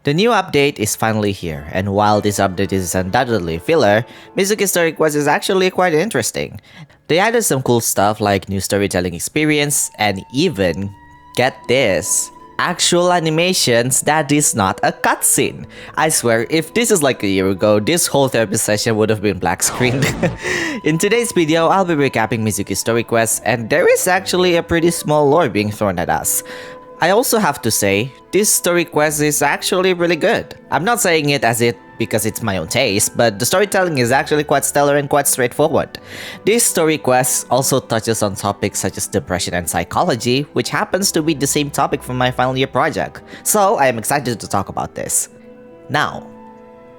The new update is finally here, and while this update is undoubtedly filler, Mizuki's story quest is actually quite interesting. They added some cool stuff like new storytelling experience, and even, get this, actual animations that is not a cutscene. I swear, if this is like a year ago, this whole therapy session would have been black screened. In today's video, I'll be recapping Mizuki's story quest, and there is actually a pretty small lore being thrown at us. I also have to say, this story quest is actually really good. I'm not saying it as it because it's my own taste, but the storytelling is actually quite stellar and quite straightforward. This story quest also touches on topics such as depression and psychology, which happens to be the same topic from my final year project, so I am excited to talk about this. Now,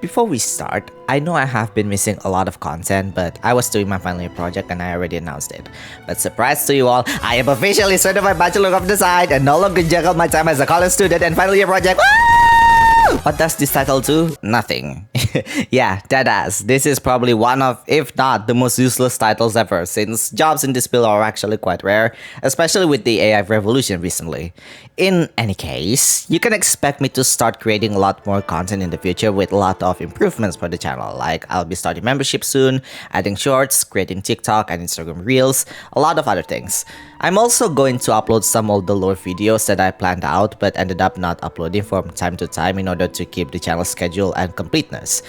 before we start, I know I have been missing a lot of content, but I was doing my final year project and I already announced it. But surprise to you all, I am officially certified Bachelor of Design and no longer juggle my time as a college student and final year project. Woo! What does this title do? Nothing. Yeah, deadass. This is probably one of, if not the most useless titles ever, since jobs in this field are actually quite rare, especially with the AI revolution recently. In any case, you can expect me to start creating a lot more content in the future with a lot of improvements for the channel, like I'll be starting membership soon, adding shorts, creating TikTok and Instagram Reels, a lot of other things. I'm also going to upload some of the lore videos that I planned out but ended up not uploading from time to time in order to keep the channel schedule and completeness.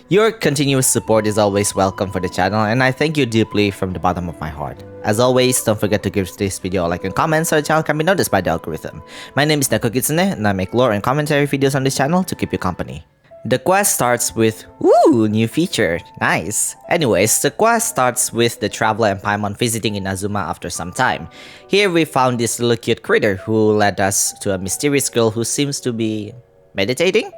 Your continuous support is always welcome for the channel, and I thank you deeply from the bottom of my heart. As always, don't forget to give this video a like and comment so the channel can be noticed by the algorithm. My name is Genshin, and I make lore and commentary videos on this channel to keep you company. The quest starts with, woo, new feature, nice. Anyways, the quest starts with the traveler and Paimon visiting Inazuma after some time. Here we found this little cute critter who led us to a mysterious girl who seems to be meditating?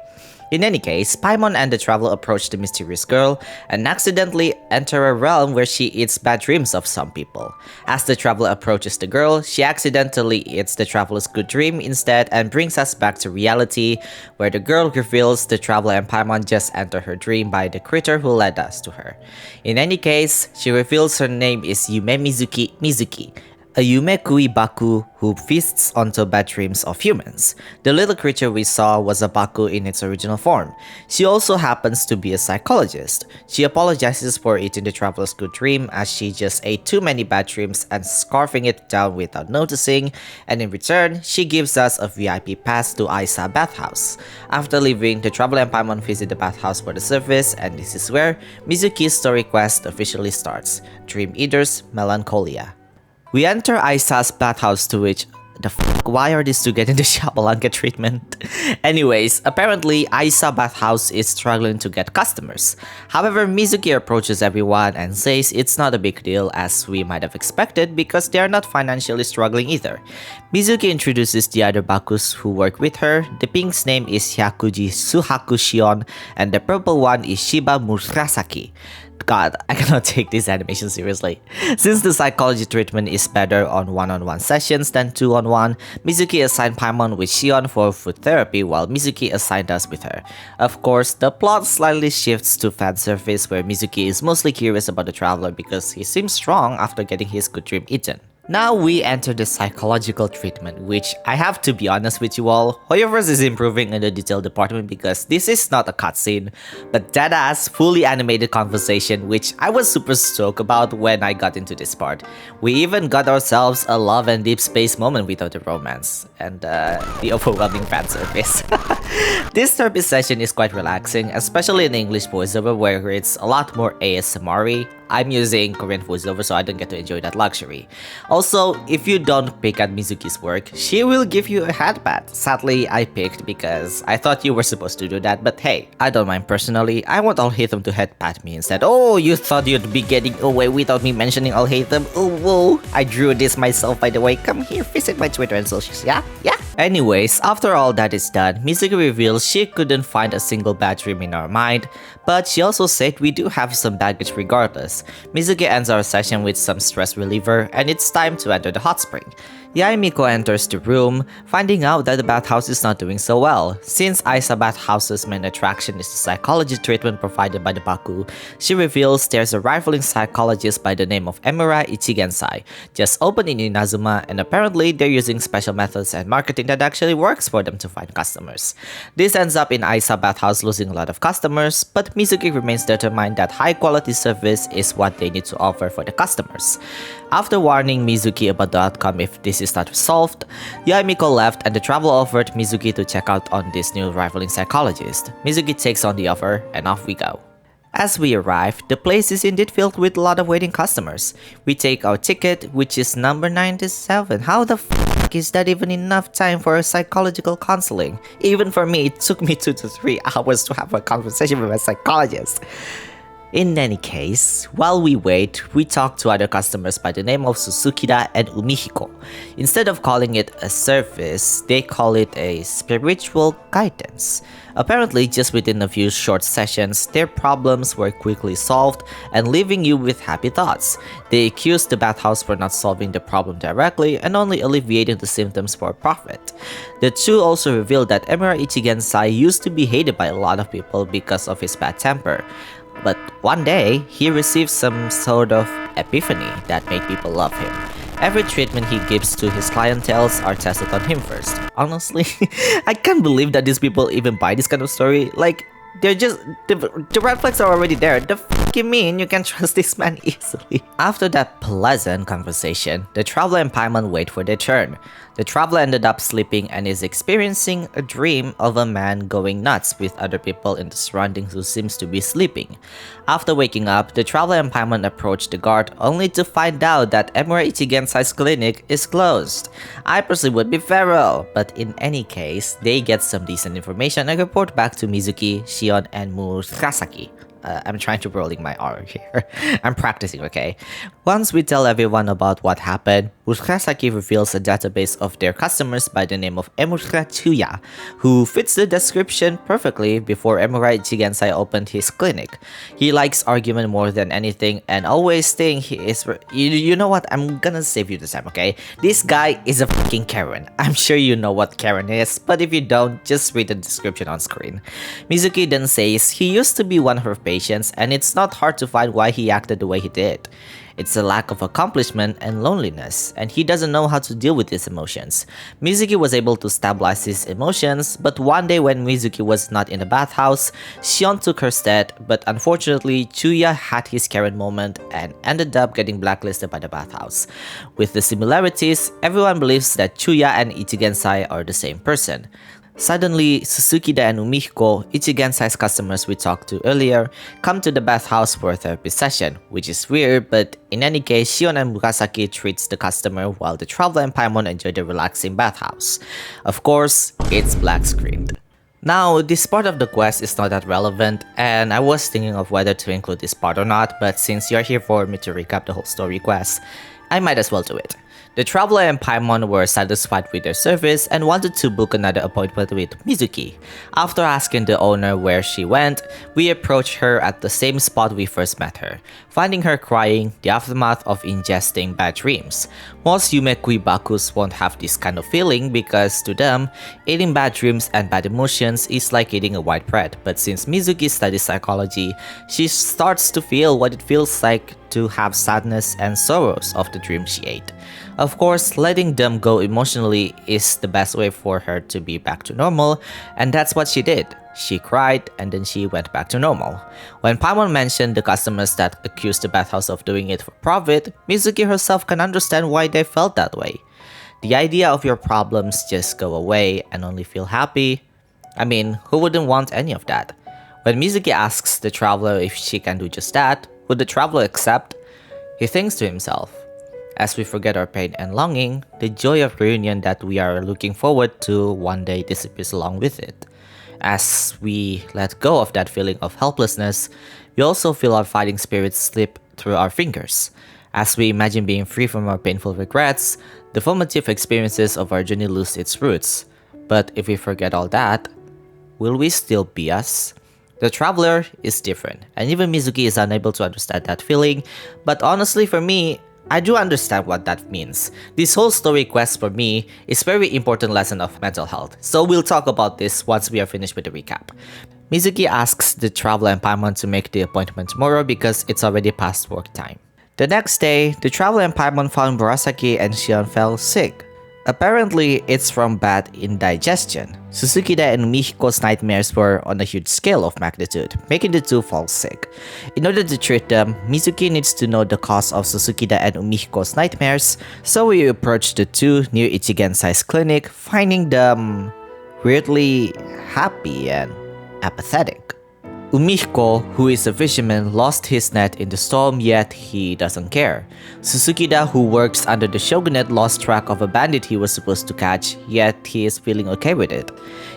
In any case, Paimon and the traveler approach the mysterious girl and accidentally enter a realm where she eats bad dreams of some people. As the traveler approaches the girl, she accidentally eats the traveler's good dream instead and brings us back to reality, where the girl reveals the traveler and Paimon just entered her dream by the critter who led us to her. In any case, she reveals her name is Yume Mizuki, a Yume Kui Baku who feasts onto bad dreams of humans. The little creature we saw was a Baku in its original form. She also happens to be a psychologist. She apologizes for eating the traveler's good dream as she just ate too many bad dreams and scarfing it down without noticing, and in return, she gives us a VIP pass to Aisa bathhouse. After leaving, the traveler and Paimon visit the bathhouse for the service, and this is where Mizuki's story quest officially starts, Dream Eater's Melancholia. We enter Aisa's bathhouse, to which, why are these two getting the Shabalanka treatment? Anyways, apparently Aisa bathhouse is struggling to get customers. However, Mizuki approaches everyone and says it's not a big deal as we might have expected because they are not financially struggling either. Mizuki introduces the other Bakus who work with her. The pink's name is Hyakuji Suhaku Shion and the purple one is Shiba Murasaki. God, I cannot take this animation seriously. Since the psychology treatment is better on one-on-one sessions than two-on-one, Mizuki assigned Paimon with Shion for food therapy while Mizuki assigned us with her. Of course, the plot slightly shifts to fanservice where Mizuki is mostly curious about the traveler because he seems strong after getting his good dream eaten. Now we enter the psychological treatment, which I have to be honest with you all, Hoyoverse is improving in the detail department because this is not a cutscene, but deadass fully animated conversation which I was super stoked about when I got into this part. We even got ourselves a love and deep space moment without the romance, and the overwhelming fan service. This therapy session is quite relaxing, especially in English voiceover where it's a lot more ASMR-y. I'm using Korean voiceover so I don't get to enjoy that luxury. Also, if you don't pick at Mizuki's work, she will give you a headbat. Sadly, I picked because I thought you were supposed to do that, but hey, I don't mind personally. I want Alhaitham to headpat me instead. Oh, you thought you'd be getting away without me mentioning Alhaitham? Oh, whoa. I drew this myself by the way. Come here, visit my Twitter and socials, yeah? Yeah? Anyways, after all that is done, Mizuki reveals she couldn't find a single bad dream in our mind, but she also said we do have some baggage regardless, bathhouse. Mizuki ends our session with some stress reliever, and it's time to enter the hot spring. Yaemiko enters the room, finding out that the bathhouse is not doing so well. Since Aisa Bathhouse's main attraction is the psychology treatment provided by the Baku, she reveals there's a rivaling psychologist by the name of Emura Ichigensai, just opened in Inazuma, and apparently they're using special methods and marketing that actually works for them to find customers. This ends up in Aisa Bathhouse losing a lot of customers, but Mizuki remains determined that high quality service is what they need to offer for the customers. After warning Mizuki about the outcome if this is not resolved, Yaemiko left and the travel offered Mizuki to check out on this new rivaling psychologist. Mizuki takes on the offer and off we go. As we arrive, the place is indeed filled with a lot of waiting customers. We take our ticket, which is number 97. How the f*** is that even enough time for a psychological counseling? Even for me, it took me 2 to 3 hours to have a conversation with a psychologist. In any case, while we wait, we talk to other customers by the name of Susukida and Umihiko. Instead of calling it a service, they call it a spiritual guidance. Apparently, just within a few short sessions, their problems were quickly solved and leaving you with happy thoughts. They accuse the bathhouse for not solving the problem directly and only alleviating the symptoms for profit. The two also revealed that Emura Ichigensai used to be hated by a lot of people because of his bad temper. But one day, he received some sort of epiphany that made people love him. Every treatment he gives to his clienteles are tested on him first. Honestly, I can't believe that these people even buy this kind of story. Like, they're just, the red flags are already there. The f*** you mean you can trust this man easily? After that pleasant conversation, the traveler and Paimon wait for their turn. The traveler ended up sleeping and is experiencing a dream of a man going nuts with other people in the surroundings who seems to be sleeping. After waking up, the traveler and Paimon approach the guard only to find out that Emura Ichigensai's clinic is closed. I personally would be feral, but in any case, they get some decent information and report back to Mizuki, Shion, and Murasaki. I'm trying to rolling my R here. I'm practicing, okay? Once we tell everyone about what happened, Murasaki reveals a database of their customers by the name of Emura Chuya, who fits the description perfectly before Emura Ichigensai opened his clinic. He likes argument more than anything and always think he is... You know what? I'm gonna save you this time, okay? This guy is a fucking Karen. I'm sure you know what Karen is, but if you don't, just read the description on screen. Mizuki then says he used to be one of her patients and it's not hard to find why he acted the way he did. It's a lack of accomplishment and loneliness, and he doesn't know how to deal with his emotions. Mizuki was able to stabilize his emotions, but one day when Mizuki was not in the bathhouse, Shion took her stead, but unfortunately, Chuya had his Karen moment and ended up getting blacklisted by the bathhouse. With the similarities, everyone believes that Chuya and Ichigensai are the same person. Suddenly, Susukida and Umihiko, Ichigensai's customers we talked to earlier, come to the bathhouse for a therapy session, which is weird, but in any case, Shion and Murasaki treats the customer while the traveler and Paimon enjoy the relaxing bathhouse. Of course, it's black screened. Now, this part of the quest is not that relevant, and I was thinking of whether to include this part or not, but since you're here for me to recap the whole story quest, I might as well do it. The traveler and Paimon were satisfied with their service and wanted to book another appointment with Mizuki. After asking the owner where she went, we approached her at the same spot we first met her, finding her crying, the aftermath of ingesting bad dreams. Most Yumekui Bakus won't have this kind of feeling because to them, eating bad dreams and bad emotions is like eating a white bread, but since Mizuki studies psychology, she starts to feel what it feels like to have sadness and sorrows of the dream she ate. Of course, letting them go emotionally is the best way for her to be back to normal, and that's what she did. She cried and then she went back to normal. When Paimon mentioned the customers that accused the bathhouse of doing it for profit, Mizuki herself can understand why they felt that way. The idea of your problems just go away and only feel happy, I mean, who wouldn't want any of that? When Mizuki asks the traveler if she can do just that, would the traveler accept? He thinks to himself, as we forget our pain and longing, the joy of reunion that we are looking forward to one day disappears along with it. As we let go of that feeling of helplessness, we also feel our fighting spirit slip through our fingers. As we imagine being free from our painful regrets, the formative experiences of our journey lose its roots. But if we forget all that, will we still be us? The traveler is different, and even Mizuki is unable to understand that feeling, but honestly for me, I do understand what that means. This whole story quest for me is a very important lesson of mental health, so we'll talk about this once we are finished with the recap. Mizuki asks the traveler and Paimon to make the appointment tomorrow because it's already past work time. The next day, the traveler and Paimon found Murasaki and Shion fell sick. Apparently, it's from bad indigestion. Susukida and Umihiko's nightmares were on a huge scale of magnitude, making the two fall sick. In order to treat them, Mizuki needs to know the cause of Susukida and Umihiko's nightmares, so we approach the two near Ichigensai's clinic, finding them weirdly happy and apathetic. Umihiko, who is a fisherman, lost his net in the storm, yet he doesn't care. Susukida, who works under the shogunate, lost track of a bandit he was supposed to catch, yet he is feeling okay with it.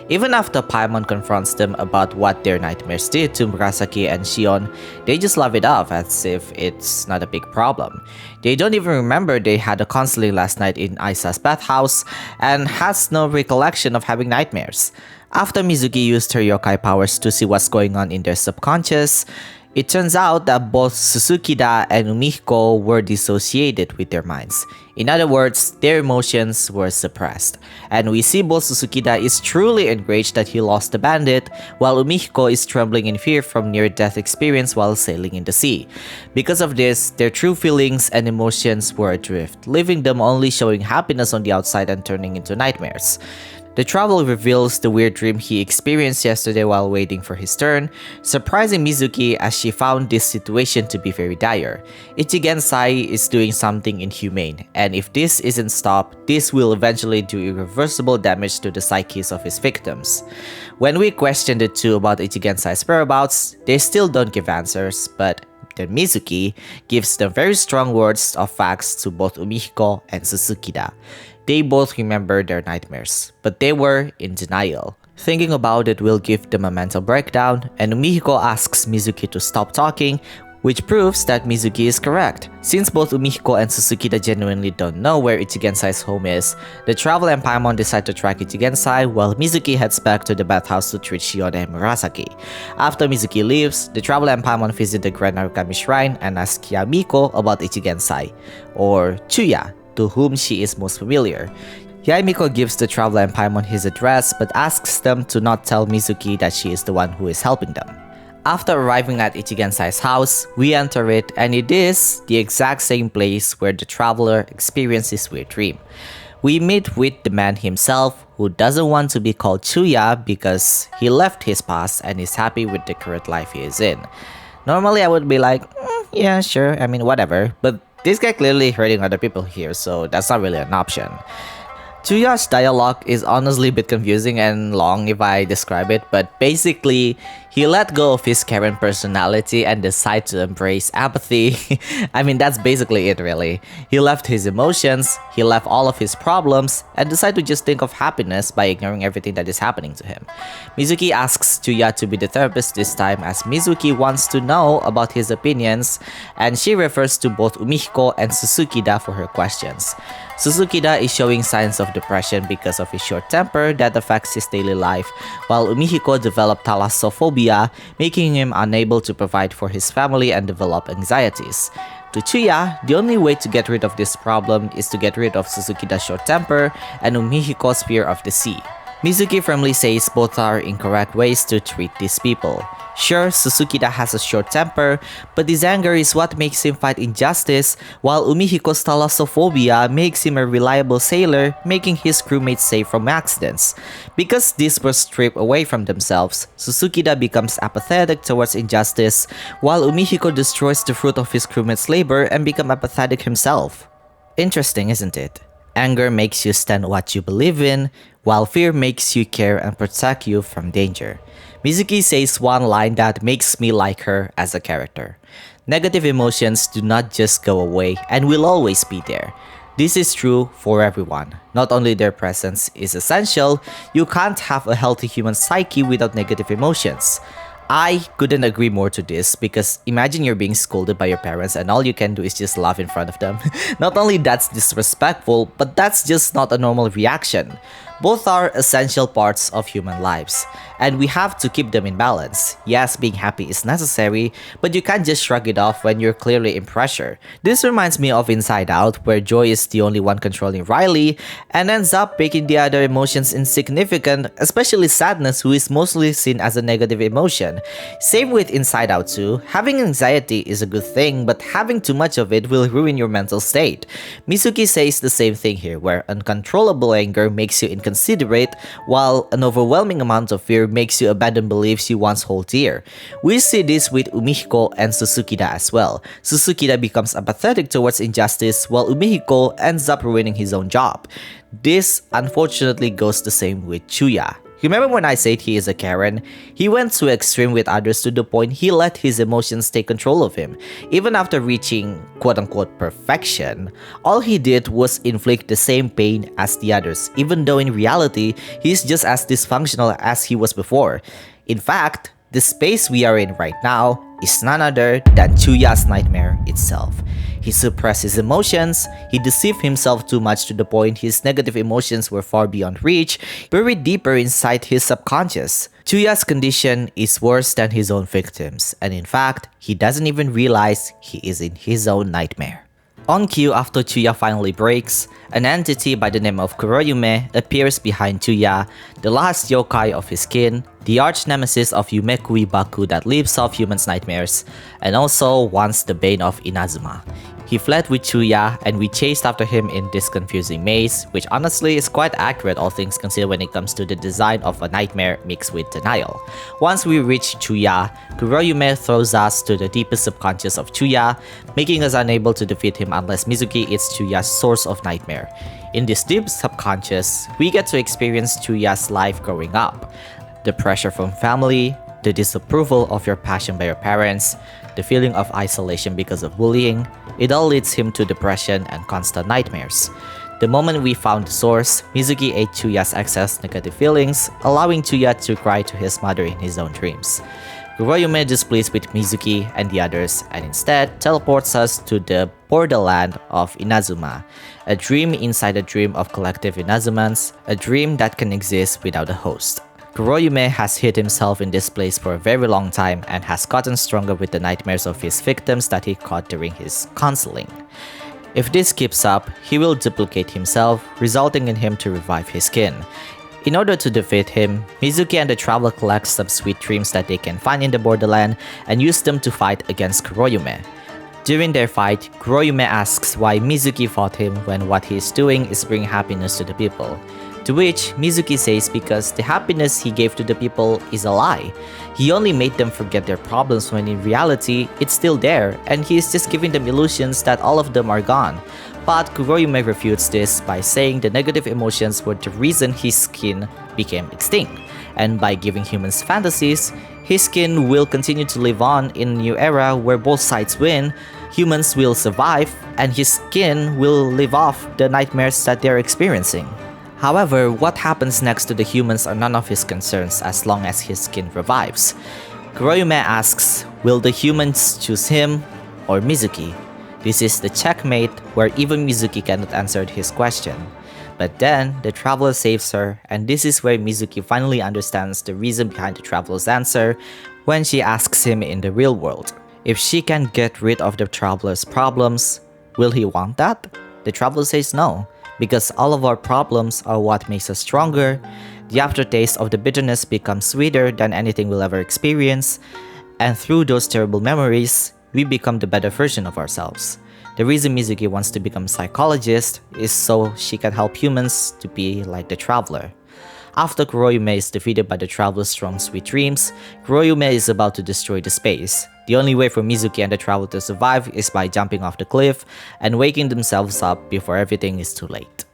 Even after Paimon confronts them about what their nightmares did to Murasaki and Shion, they just laugh it off as if it's not a big problem. They don't even remember they had a counseling last night in Aisa's bathhouse and has no recollection of having nightmares. After Mizuki used her yokai powers to see what's going on in their subconscious, it turns out that both Susukida and Umihiko were dissociated with their minds. In other words, their emotions were suppressed. And we see both Susukida is truly enraged that he lost the bandit, while Umihiko is trembling in fear from near-death experience while sailing in the sea. Because of this, their true feelings and emotions were adrift, leaving them only showing happiness on the outside and turning into nightmares. The traveler reveals the weird dream he experienced yesterday while waiting for his turn, surprising Mizuki as she found this situation to be very dire. Ichigensai is doing something inhumane, and if this isn't stopped, this will eventually do irreversible damage to the psyches of his victims. When we question the two about Ichigensai's whereabouts, they still don't give answers, but then Mizuki gives them very strong words of facts to both Umihiko and Susukida. They both remember their nightmares, but they were in denial. Thinking about it will give them a mental breakdown, and Umihiko asks Mizuki to stop talking, which proves that Mizuki is correct. Since both Umihiko and Susukida genuinely don't know where Ichigensai's home is, the traveler and Paimon decide to track Ichigensai while Mizuki heads back to the bathhouse to treat Shion and Murasaki. After Mizuki leaves, the traveler and Paimon visit the Grand Narukami Shrine and ask Yamiko about Ichigensai, or Chuya, to whom she is most familiar. Yaimiko gives the traveler and Paimon his address but asks them to not tell Mizuki that she is the one who is helping them. After arriving at Ichigensai's house, we enter it and it is the exact same place where the traveler experienced his weird dream. We meet with the man himself who doesn't want to be called Chuya because he left his past and is happy with the current life he is in. Normally I would be like, yeah sure, I mean whatever, but this guy clearly hurting other people here, so that's not really an option. Chuya's dialogue is honestly a bit confusing and long if I describe it, but basically, he let go of his Karen personality and decided to embrace apathy. I mean, that's basically it really. He left his emotions, he left all of his problems, and decided to just think of happiness by ignoring everything that is happening to him. Mizuki asks Chuya to be the therapist this time as Mizuki wants to know about his opinions, and she refers to both Umihiko and Susukida for her questions. Susukida is showing signs of depression because of his short temper that affects his daily life, while Umihiko developed thalassophobia, making him unable to provide for his family and develop anxieties. To Chuya, the only way to get rid of this problem is to get rid of Suzukida's short temper and Umihiko's fear of the sea. Mizuki firmly says both are incorrect ways to treat these people. Sure, Susukida has a short temper, but this anger is what makes him fight injustice, while Umihiko's thalassophobia makes him a reliable sailor, making his crewmates safe from accidents. Because these were stripped away from themselves, Susukida becomes apathetic towards injustice, while Umihiko destroys the fruit of his crewmates' labor and becomes apathetic himself. Interesting, isn't it? Anger makes you stand what you believe in, while fear makes you care and protect you from danger. Mizuki says one line that makes me like her as a character. Negative emotions do not just go away and will always be there. This is true for everyone. Not only their presence is essential, you can't have a healthy human psyche without negative emotions. I couldn't agree more to this because imagine you're being scolded by your parents and all you can do is just laugh in front of them. Not only that's disrespectful, but that's just not a normal reaction. Both are essential parts of human lives. and we have to keep them in balance. Yes, being happy is necessary, but you can't just shrug it off when you're clearly in pressure. This reminds me of Inside Out, where Joy is the only one controlling Riley and ends up making the other emotions insignificant, especially sadness, who is mostly seen as a negative emotion. Same with Inside Out 2, having anxiety is a good thing, but having too much of it will ruin your mental state. Mizuki says the same thing here, where uncontrollable anger makes you inconsiderate, while an overwhelming amount of fear makes you abandon beliefs you once hold dear. We see this with Umihiko and Susukida as well. Susukida becomes apathetic towards injustice, while Umihiko ends up ruining his own job. This unfortunately goes the same with Chuya. Remember when I said he is a Karen? He went to extreme with others to the point he let his emotions take control of him. Even after reaching quote-unquote perfection, all he did was inflict the same pain as the others, even though in reality, he's just as dysfunctional as he was before. In fact, the space we are in right now is none other than Chuya's nightmare itself. He suppressed his emotions, he deceived himself too much to the point his negative emotions were far beyond reach, buried deeper inside his subconscious. Chuya's condition is worse than his own victims, and in fact, he doesn't even realize he is in his own nightmare. On cue, after Chuya finally breaks, an entity by the name of Kuroyume appears behind Chuya, the last yokai of his kin, the arch-nemesis of Yumekui Baku that lives off humans' nightmares, and also once the bane of Inazuma. He fled with Chuya, and we chased after him in this confusing maze, which honestly is quite accurate all things considered when it comes to the design of a nightmare mixed with denial. Once we reach Chuya, Kuroyume throws us to the deepest subconscious of Chuya, making us unable to defeat him unless Mizuki is Chuya's source of nightmare. In this deep subconscious, we get to experience Chuya's life growing up. The pressure from family, the disapproval of your passion by your parents, the feeling of isolation because of bullying, it all leads him to depression and constant nightmares. The moment we found the source, Mizuki ate Chuya's excess negative feelings, allowing Chuya to cry to his mother in his own dreams. Kuroyume displeased with Mizuki and the others and instead teleports us to the borderland of Inazuma, a dream inside a dream of collective Inazumans, a dream that can exist without a host. Kuroyume has hid himself in this place for a very long time and has gotten stronger with the nightmares of his victims that he caught during his counseling. If this keeps up, he will duplicate himself, resulting in him to revive his kin. In order to defeat him, Mizuki and the Traveler collect some sweet dreams that they can find in the borderland and use them to fight against Kuroyume. During their fight, Kuroyume asks why Mizuki fought him when what he is doing is bringing happiness to the people. To which Mizuki says because the happiness he gave to the people is a lie. He only made them forget their problems when in reality, it's still there and he is just giving them illusions that all of them are gone. But Kuroyume refutes this by saying the negative emotions were the reason his skin became extinct. And by giving humans fantasies, his skin will continue to live on in a new era where both sides win, humans will survive, and his skin will live off the nightmares that they're experiencing. However, what happens next to the humans are none of his concerns as long as his skin revives. Kuroyume asks, will the humans choose him or Mizuki? This is the checkmate where even Mizuki cannot answer his question. But then, the Traveler saves her, and this is where Mizuki finally understands the reason behind the Traveler's answer when she asks him in the real world. If she can get rid of the Traveler's problems, will he want that? The Traveler says no. Because all of our problems are what makes us stronger, the aftertaste of the bitterness becomes sweeter than anything we'll ever experience, and through those terrible memories, we become the better version of ourselves. The reason Mizuki wants to become a psychologist is so she can help humans to be like the Traveler. After Kuroyume is defeated by the Traveler's strong sweet dreams, Kuroyume is about to destroy the space. The only way for Mizuki and the Traveler to survive is by jumping off the cliff and waking themselves up before everything is too late.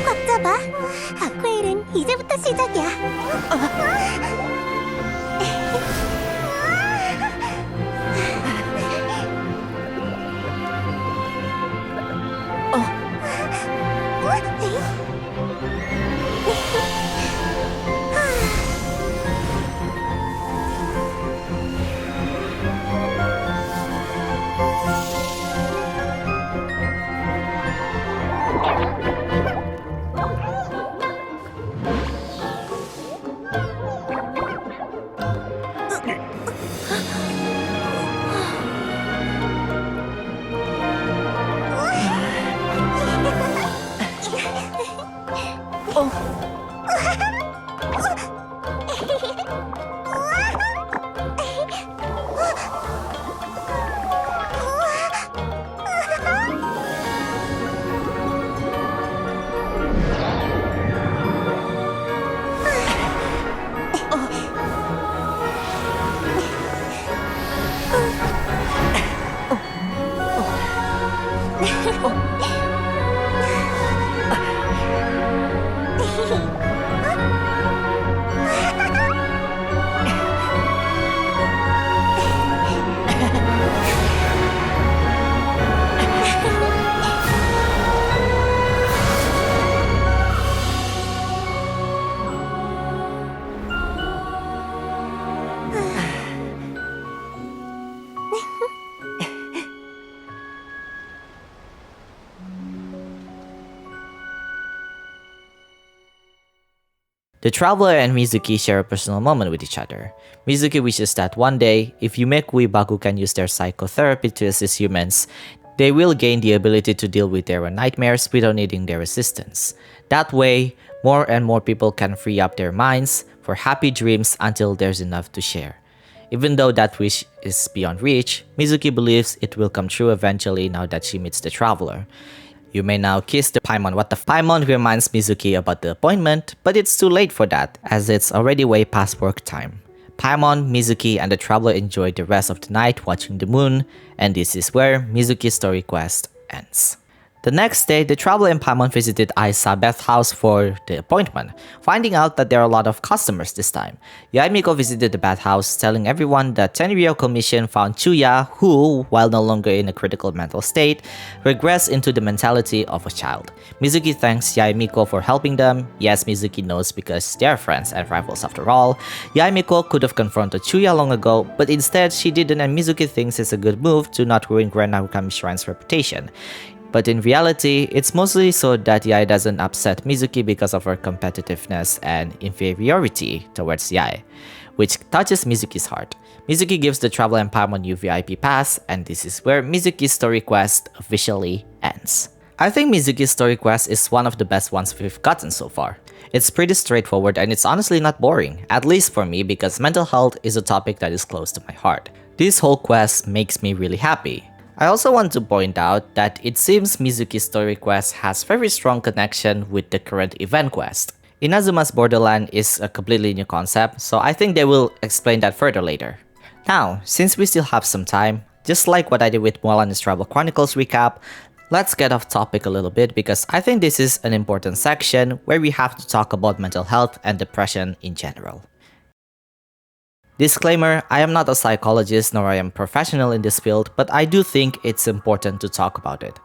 꽉 잡아. 아쿠일은 이제부터 시작이야. The traveler and Mizuki share a personal moment with each other. Mizuki wishes that one day, if Yumekui Baku can use their psychotherapy to assist humans, they will gain the ability to deal with their own nightmares without needing their assistance. That way, more and more people can free up their minds for happy dreams until there's enough to share. Even though that wish is beyond reach, Mizuki believes it will come true eventually now that she meets the traveler. You may now kiss the Paimon. What the Paimon reminds Mizuki about the appointment, but it's too late for that, as it's already way past work time. Paimon, Mizuki, and the traveler enjoy the rest of the night watching the moon, and this is where Mizuki's story quest ends. The next day, the traveler and Paimon visited Beth's house for the appointment, finding out that there are a lot of customers this time. Yaimiko visited the bathhouse, telling everyone that Tenryou Commission found Chuya, who, while no longer in a critical mental state, regressed into the mentality of a child. Mizuki thanks Yaimiko for helping them. Yes, Mizuki knows because they are friends and rivals after all. Yaimiko could have confronted Chuya long ago, but instead she didn't, and Mizuki thinks it's a good move to not ruin Grand Narukami Shrine's reputation. But in reality, it's mostly so that Yae doesn't upset Mizuki because of her competitiveness and inferiority towards Yae, which touches Mizuki's heart. Mizuki gives the traveler and Paimon new VIP pass, and this is where Mizuki's story quest officially ends. I think Mizuki's story quest is one of the best ones we've gotten so far. It's pretty straightforward and it's honestly not boring, at least for me because mental health is a topic that is close to my heart. This whole quest makes me really happy. I also want to point out that it seems Mizuki's story quest has very strong connection with the current event quest. Inazuma's Borderland is a completely new concept, so I think they will explain that further later. Now, since we still have some time, just like what I did with Moala's Travel Chronicles recap, let's get off topic a little bit because I think this is an important section where we have to talk about mental health and depression in general. Disclaimer, I am not a psychologist nor I am professional in this field, but I do think it's important to talk about it.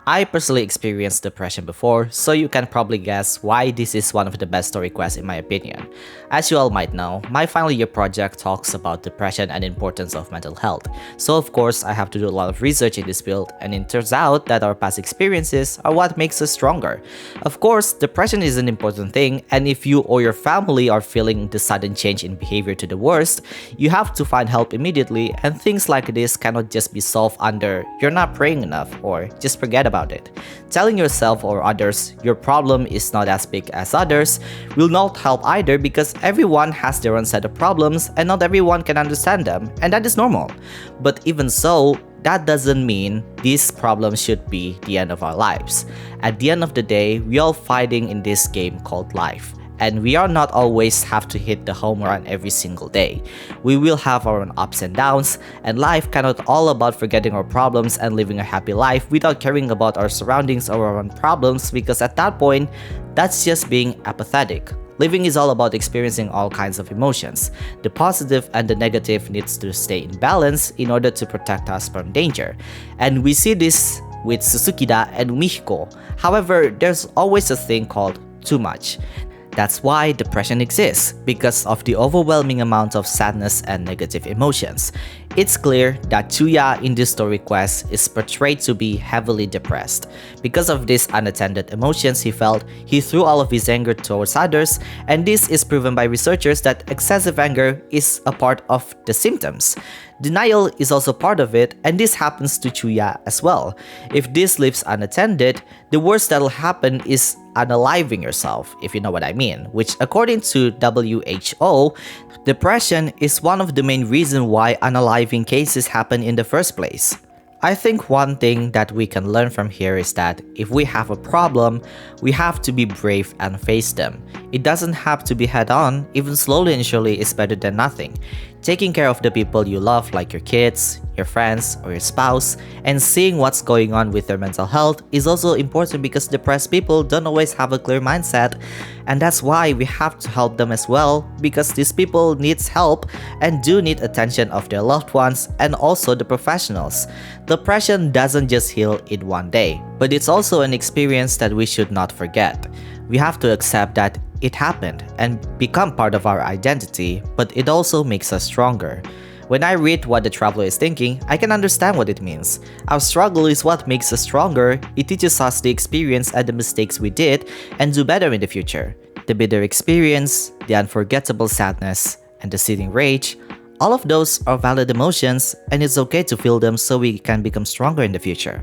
I personally experienced depression before, so you can probably guess why this is one of the best story quests in my opinion. As you all might know, my final year project talks about depression and importance of mental health, so of course I have to do a lot of research in this field, and it turns out that our past experiences are what makes us stronger. Of course, depression is an important thing, and if you or your family are feeling the sudden change in behavior to the worst, you have to find help immediately, and things like this cannot just be solved under "you're not praying enough" or "just forget about it." Telling yourself or others your problem is not as big as others will not help either because everyone has their own set of problems and not everyone can understand them, and that is normal. But even so, that doesn't mean these problems should be the end of our lives. At the end of the day, we are all fighting in this game called life. And we are not always have to hit the home run every single day. We will have our own ups and downs, and life cannot all about forgetting our problems and living a happy life without caring about our surroundings or our own problems, because at that point, that's just being apathetic. Living is all about experiencing all kinds of emotions. The positive and the negative needs to stay in balance in order to protect us from danger. And we see this with Susukida and Mihiko. However, there's always a thing called too much. That's why depression exists, because of the overwhelming amount of sadness and negative emotions. It's clear that Chuya in this story quest is portrayed to be heavily depressed. Because of these unattended emotions he felt, he threw all of his anger towards others, and this is proven by researchers that excessive anger is a part of the symptoms. Denial is also part of it, and this happens to Chuya as well. If this leaves unattended, the worst that'll happen is unaliving yourself, if you know what I mean, which according to W.H.O, depression is one of the main reasons why unaliving cases happen in the first place. I think one thing that we can learn from here is that if we have a problem, we have to be brave and face them. It doesn't have to be head on, even slowly and surely is better than nothing. Taking care of the people you love, like your kids, your friends, or your spouse, and seeing what's going on with their mental health is also important because depressed people don't always have a clear mindset, and that's why we have to help them as well, because these people needs help and do need attention of their loved ones and also the professionals. Depression doesn't just heal in one day, but it's also an experience that we should not forget. We have to accept that it happened and become part of our identity, but it also makes us stronger. When I read what the traveler is thinking, I can understand what it means. Our struggle is what makes us stronger. It teaches us the experience and the mistakes we did and do better in the future. The bitter experience, the unforgettable sadness, and the seething rage, all of those are valid emotions, and it's okay to feel them so we can become stronger in the future.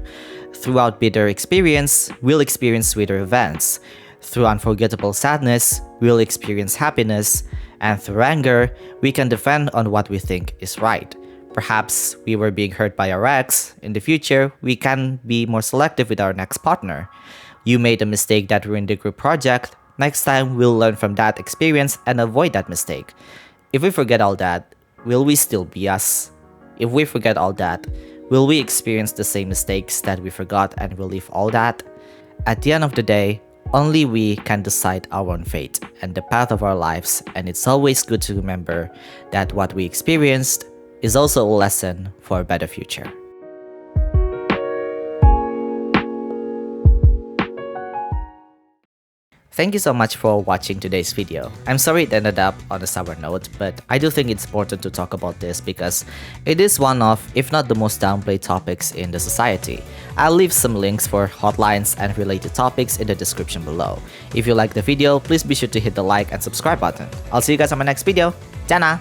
Throughout bitter experience, we'll experience sweeter events. Through unforgettable sadness, we'll experience happiness, and through anger, we can defend on what we think is right. Perhaps we were being hurt by our ex. In the future, we can be more selective with our next partner. You made a mistake that ruined the group project. Next time, we'll learn from that experience and avoid that mistake. If we forget all that, will we still be us? If we forget all that, will we experience the same mistakes that we forgot and relive all that? At the end of the day, only we can decide our own fate and the path of our lives, and it's always good to remember that what we experienced is also a lesson for a better future. Thank you so much for watching today's video. I'm sorry it ended up on a sour note, but I do think it's important to talk about this because it is one of, if not the most downplayed topics in the society. I'll leave some links for hotlines and related topics in the description below. If you like the video, please be sure to hit the like and subscribe button. I'll see you guys on my next video. Jana!